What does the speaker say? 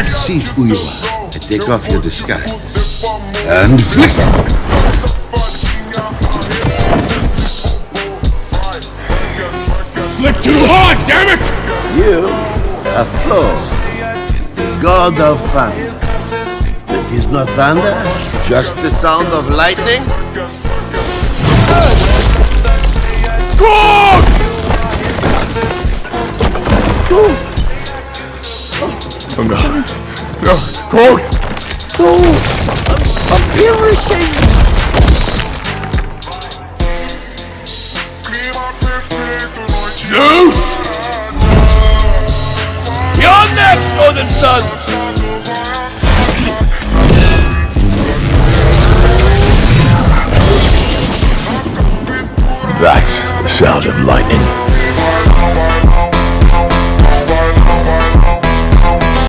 Let's see who you are. I take off your disguise. And flick! Flick too hard, damn it! You, a Thor, the god of thunder. It is not thunder, just the sound of lightning. Korg! Oh no. No, Korg! Everything! Zeus! You're next, Odin Sons! That's the sound of lightning.